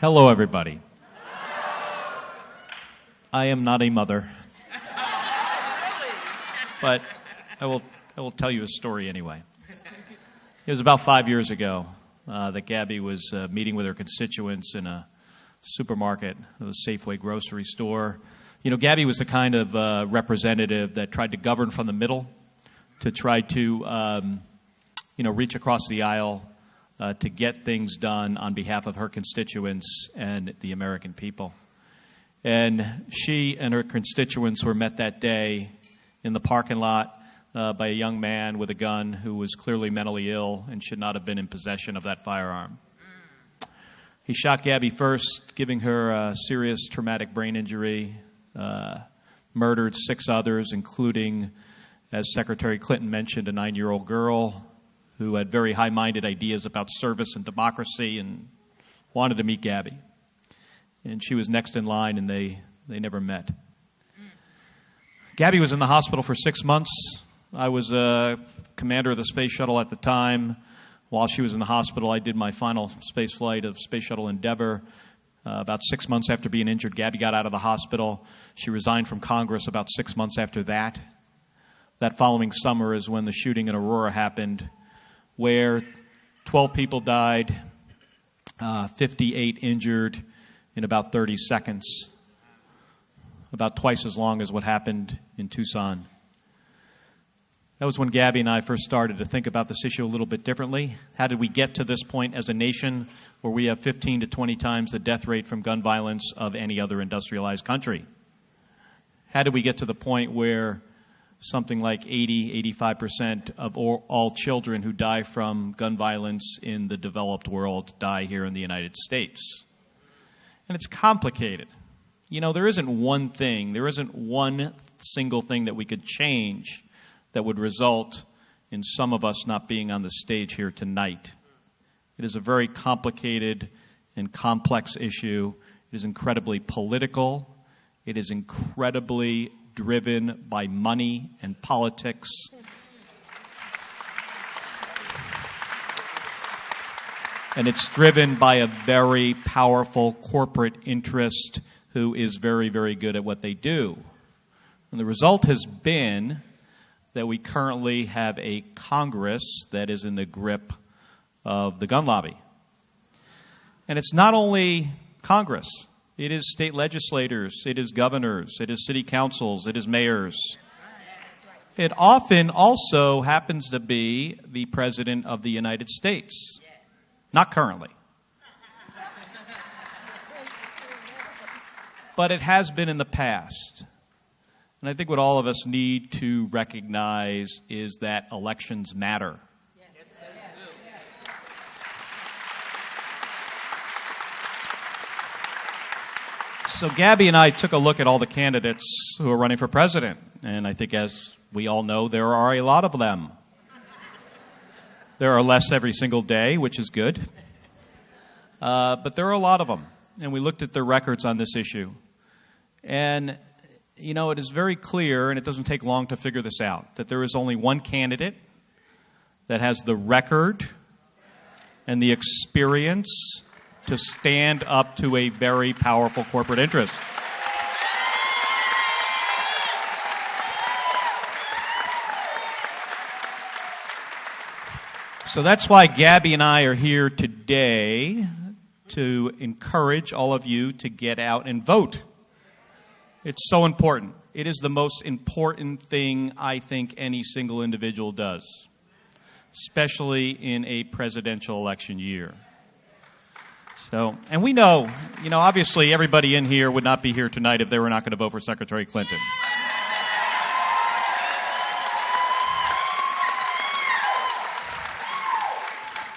Hello, everybody. I am not a mother, but I will tell you a story anyway. It was about 5 years ago that Gabby was meeting with her constituents in a supermarket, a Safeway grocery store. You know, Gabby was the kind of representative that tried to govern from the middle, to try to, reach across the aisle to get things done on behalf of her constituents and the American people. And she and her constituents were met that day in the parking lot by a young man with a gun who was clearly mentally ill and should not have been in possession of that firearm. He shot Gabby first, giving her a serious traumatic brain injury, murdered 6 others, including, as Secretary Clinton mentioned, a 9-year-old girl who had very high-minded ideas about service and democracy and wanted to meet Gabby. And she was next in line, and they never met. Gabby was in the hospital for 6 months. I was commander of the space shuttle at the time. While she was in the hospital, I did my final space flight of Space Shuttle Endeavour. About 6 months after being injured, Gabby got out of the hospital. She resigned from Congress about 6 months after that. That following summer is when the shooting in Aurora happened, where 12 people died, 58 injured in about 30 seconds, about twice as long as what happened in Tucson. That was when Gabby and I first started to think about this issue a little bit differently. How did we get to this point as a nation where we have 15 to 20 times the death rate from gun violence of any other industrialized country? How did we get to the point where something like 85% of all children who die from gun violence in the developed world die here in the United States? And it's complicated. You know, there isn't one single thing that we could change that would result in some of us not being on the stage here tonight. It is a very complicated and complex issue. It is incredibly political. It is incredibly driven by money and politics. And it's driven by a very powerful corporate interest who is very, very good at what they do. And the result has been that we currently have a Congress that is in the grip of the gun lobby. And it's not only Congress. It is state legislators, it is governors, it is city councils, it is mayors. It often also happens to be the President of the United States. Not currently. But it has been in the past. And I think what all of us need to recognize is that elections matter. So Gabby and I took a look at all the candidates who are running for president. And I think, as we all know, there are a lot of them. There are less every single day, which is good. But there are a lot of them. And we looked at their records on this issue. And, you know, it is very clear, and it doesn't take long to figure this out, that there is only one candidate that has the record and the experience to stand up to a very powerful corporate interest. So that's why Gabby and I are here today to encourage all of you to get out and vote. It's so important. It is the most important thing I think any single individual does, especially in a presidential election year. So, and we know, obviously everybody in here would not be here tonight if they were not going to vote for Secretary Clinton.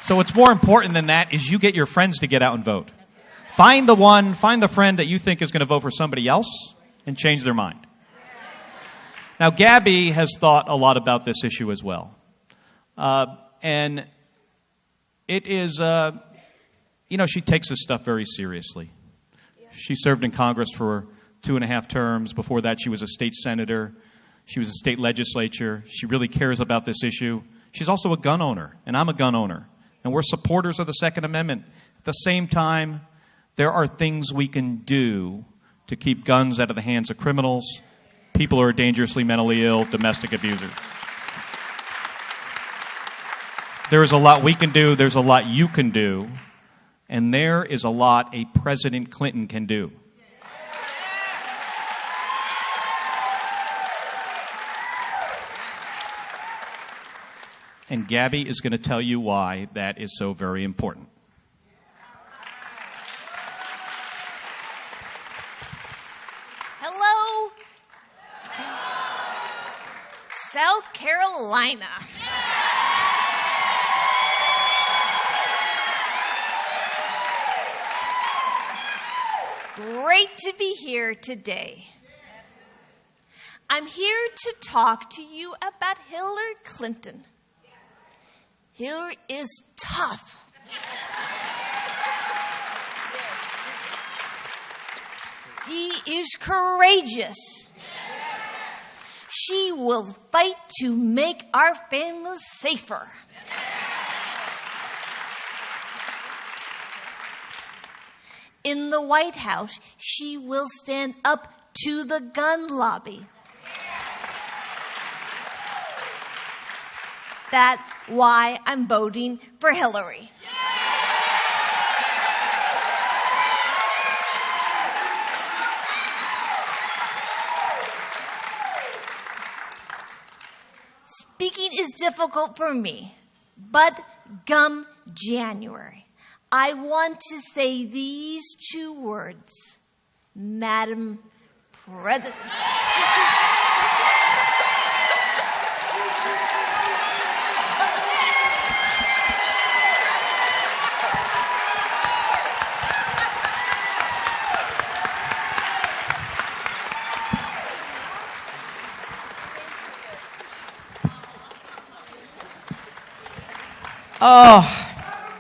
So what's more important than that is you get your friends to get out and vote. Find the friend that you think is going to vote for somebody else and change their mind. Now, Gabby has thought a lot about this issue as well. And it is, she takes this stuff very seriously. She served in Congress for 2.5 terms. Before that, she was a state senator. She was a state legislature. She really cares about this issue. She's also a gun owner, and I'm a gun owner. And we're supporters of the Second Amendment. At the same time, There are things we can do to keep guns out of the hands of criminals, people who are dangerously mentally ill, domestic abusers. There is a lot we can do. There's a lot you can do. And there is a lot a President Clinton can do. And Gabby is going to tell you why that is so very important. Hello, South Carolina. Great to be here today. I'm here to talk to you about Hillary Clinton. Hillary is tough. She is courageous. She will fight to make our families safer. In the White House, she will stand up to the gun lobby. That's why I'm voting for Hillary. Speaking is difficult for me, but come January, I want to say these two words, Madam President. Oh,